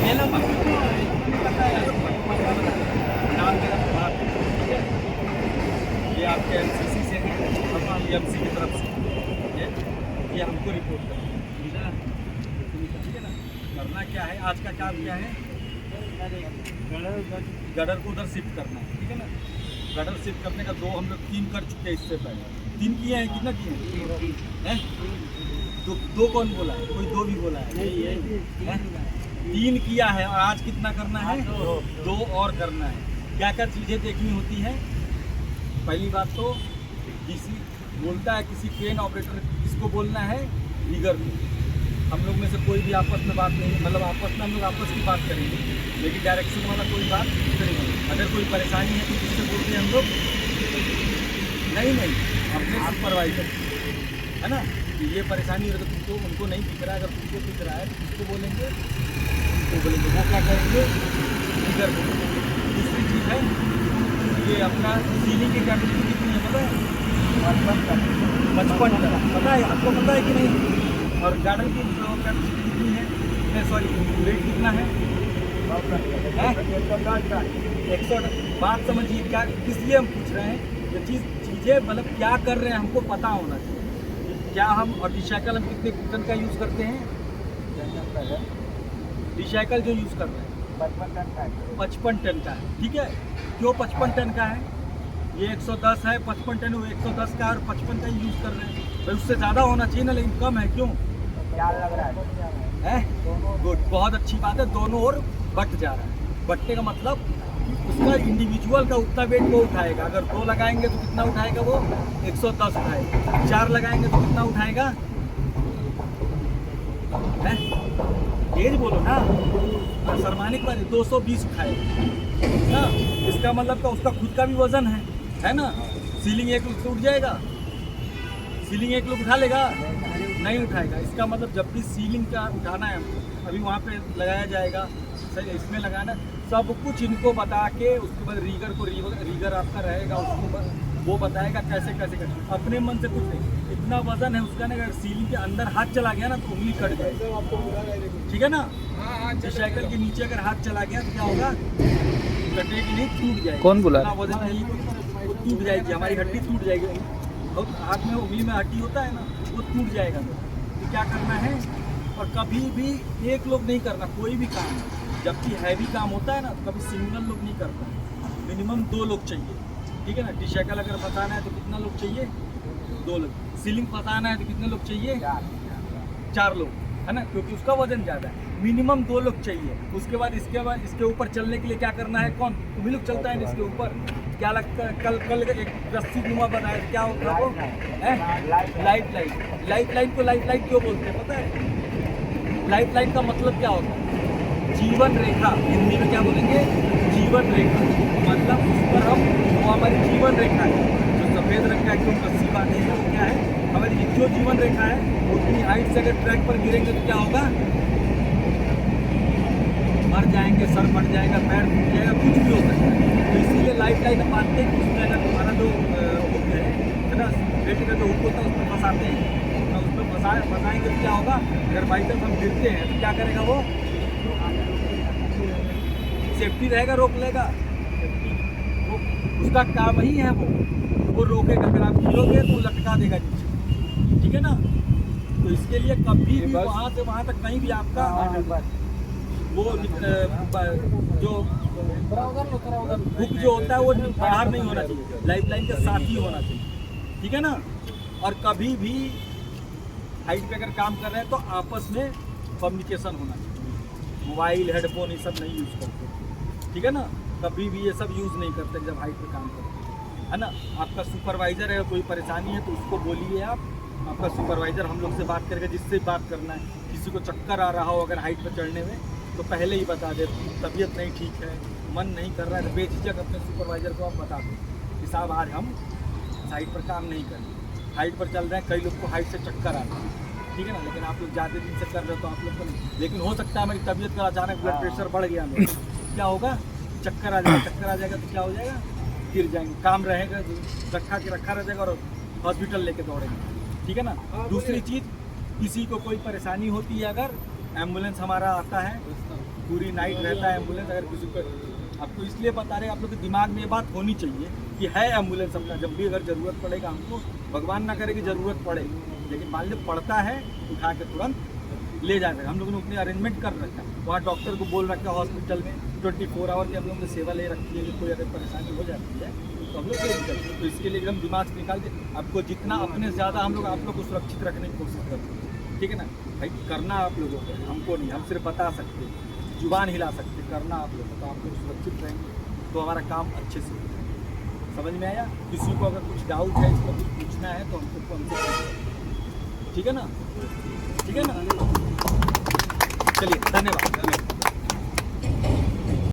लेना पता है नाम मेरा प्रभात है, ठीक है। ये आपके एमसीसी से है, अपनी एमसी की तरफ से ये हमको रिपोर्ट करना है, ठीक है ना। करना क्या है, आज का काम क्या है, गडर को उधर शिफ्ट करना है, ठीक है ना। गडर शिफ्ट करने का 2 हम लोग 3 कर चुके हैं इससे पहले, 3 किए हैं, कितना किए हैं? तो 2 कौन बोला है? कोई 2 भी बोला है? 3 किया है, और आज कितना करना है? 2 और करना है। क्या क्या चीज़ें देखनी होती है? पहली बात तो किसी बोलता है, किसी ट्रेन ऑपरेटर किसको बोलना है? रीगर को। हम लोग में से कोई भी आपस में बात नहीं, मतलब आपस में हम लोग आपस की बात करेंगे, लेकिन डायरेक्शन वाला कोई बात करेंगे। अगर कोई परेशानी है तो किससे बोलते हैं हम लोग? नहीं, अपने सुपरवाइजर, है ना। ये परेशानी है तो तुमको, उनको नहीं दिख रहा है, अगर तुमको दिख रहा है तो किसको बोलेंगे? तो बोलेंगे, वो क्या करेंगे? रीगर को। दूसरी चीज़ है, ये अपना सीलिंग की कैपेसिटी कितनी है पता है? 55 टन, पता है आपको? पता है कि नहीं? और गार्डन की कैपेसिटी कितनी है? सॉरी, वेट कितना है? 100 टन। बात समझिए, क्या किस लिए हम पूछ रहे हैं ये चीज़ें, मतलब क्या कर रहे हैं हमको पता होना चाहिए। क्या हम, और रिसाइकल हम कितने टन का यूज़ करते हैं? रिसाइकल जो यूज़ कर रहे हैं 55 टन का है, ठीक है। क्यों 55 टन का है? ये 110 है, 55 टन, वो 110 का और 55 का यूज़ कर रहे हैं भाई। उससे ज़्यादा होना चाहिए ना, लेकिन कम है, क्यों? क्या लग रहा है? गुड, बहुत अच्छी बात है। दोनों ओर बट जा रहा है। बटने का मतलब उसका इंडिविजुअल का उतना वेट वो उठाएगा। अगर 2 लगाएंगे तो कितना उठाएगा वो? 110 उठाएगा। 4 लगाएंगे तो कितना उठाएगा? तेज बोलो ना, शर्माने के बाद 220 उठाएगा ना। इसका मतलब का उसका खुद का भी वजन है ना। सीलिंग एक लोग टूट जाएगा, सीलिंग एक लोग उठा लेगा? नहीं उठाएगा। इसका मतलब जब भी सीलिंग का उठाना है, अभी वहाँ पे लगाया जाएगा, सही, इसमें लगाना, सब कुछ इनको बता के उसके बाद रीगर को, रीगर आपका रहेगा, उसको वो बताएगा कैसे कैसे कर। अपने मन से कुछ नहीं, इतना वजन है उसका ना, अगर सीलिंग के अंदर हाथ चला गया ना तो उंगली कट जाएगी, ठीक है ना। रिसाइकल के नीचे अगर हाथ चला गया तो क्या होगा? कटेगी नहीं, टूट जाएगी। कौन बोला? वजन नहीं, वो टूट जाएगी, हमारी हड्डी टूट जाएगी। और हाथ में, उंगली में हड्डी होता है ना, वो टूट जाएगा। तो क्या करना है? और कभी भी एक लोग नहीं करना कोई भी काम। जब भी हैवी काम होता है ना, कभी सिंगल लोग नहीं करता, मिनिमम 2 लोग चाहिए, ठीक है ना। रिसाइकल अगर फंसाना है तो कितना लोग चाहिए? 2 लोग। सीलिंग फंसाना है तो कितने लोग चाहिए? 4 लोग, है ना, क्योंकि उसका वजन ज़्यादा है। मिनिमम 2 लोग चाहिए। उसके बाद इसके ऊपर चलने के लिए क्या करना है? कौन? तुम्ही लोग चलता है ना इसके ऊपर। क्या लगता है? कल एक रस्सी नुमा बनाया, क्या होता है वो? लाइफ लाइन को लाइफ लाइन क्यों बोलते हैं पता है? लाइफ लाइन का मतलब क्या होता है? जीवन रेखा। हिंदी में क्या बोलेंगे? जीवन रेखा। मतलब उस पर हम, वो हमारी जीवन रेखा है, जो सफ़ेद रंग का क्यों रस्सी बांधे हैं, वो क्या है? हमारी जो जीवन रेखा है, उतनी हाइट से अगर ट्रैक पर गिरेंगे तो क्या होगा? मर जाएंगे, सर फट जाएगा, पैर टूट जाएगा, कुछ भी हो सकता है। तो इसीलिए लाइफ लाइन हम बांधते हैं कि उसमें अगर हमारा जो हुक है ना, बेटे का जो हुक होता है उसमें फंसाते हैं, तो उसमें फंसाएंगे तो क्या होगा? अगर बाई चांस हम गिरते हैं तो क्या करेगा वो? सेफ्टी रहेगा, रोक लेगा। उसका काम ही है वो रोकेगा। अगर आप गिरोगे तो लटका देगा नीचे, ठीक है ना। तो इसके लिए कभी भी वहाँ से वहाँ तक कहीं भी आपका वो जो हुक जो होता है वो बाहर नहीं होना चाहिए, लाइफ लाइन के साथ ही होना चाहिए, ठीक है ना। और कभी भी हाइट पे अगर काम कर रहे हैं तो आपस में कम्युनिकेशन होना चाहिए। मोबाइल, हेडफोन ये सब नहीं यूज़ करते, ठीक है ना। कभी भी ये सब यूज़ नहीं करते जब हाइट पे काम करते, है ना। आपका सुपरवाइज़र है, कोई परेशानी है तो उसको बोलिए आप। आपका सुपरवाइज़र हम लोग से बात करेगा, जिससे बात करना है। किसी को चक्कर आ रहा हो अगर हाइट पे चढ़ने में तो पहले ही बता दे, तबीयत नहीं ठीक है, मन नहीं कर रहा है, तो बेझिझक अपने सुपरवाइज़र को आप बता दो कि साहब आज हम हाइट पर काम नहीं करें, हाइट पर चल रहे हैं। कई लोग को हाइट से चक्कर आता है, ठीक है ना, लेकिन आप लोग ज़्यादा दिन से कर रहे हो तो आप लोग को नहीं। लेकिन हो सकता है हमारी तबीयत का अचानक ब्लड प्रेशर बढ़ गया मेरा, क्या होगा? चक्कर आ जाएगा तो क्या हो जाएगा? गिर जाएंगे। काम रहेगा, रखा रह जाएगा और हॉस्पिटल लेके दौड़ेंगे, ठीक है ना। दूसरी चीज़, किसी को कोई परेशानी होती है, अगर एम्बुलेंस हमारा आता है पूरी नाइट रहता है एम्बुलेंस। अगर किसी को, आपको इसलिए बता रहे हैं, आप लोग के दिमाग में ये बात होनी चाहिए कि है एम्बुलेंस अपना, जब भी अगर ज़रूरत पड़ेगा हमको, भगवान ना करे कि ज़रूरत पड़े, लेकिन मान लो पड़ता है, उठा के तुरंत ले जाएगा। हम लोगों ने उतने अरेंजमेंट कर रखा है, वहाँ डॉक्टर को बोल रखा है हॉस्पिटल में 24 आवर की हम लोगों ने सेवा ले रखी है कि कोई अगर परेशानी हो जाती है तो हम लोग भेज करते हैं। तो इसके लिए एकदम दिमाग से निकाल के आपको जितना अपने से ज़्यादा हम लोग आप लोग को सुरक्षित रखने की कोशिश करते हैं, ठीक है ना भाई। करना आप लोगों को, हमको नहीं, हम सिर्फ बता सकते, जुबान हिला सकते, करना आप लोगों को, तो आप लोग सुरक्षित रहेंगे तो हमारा काम अच्छे से होगा। समझ में आया? किसी को अगर कुछ डाउट है, इसको कुछ पूछना है तो हमसे पूछो, ठीक है ना? ठीक है ना? चलिए, धन्यवाद।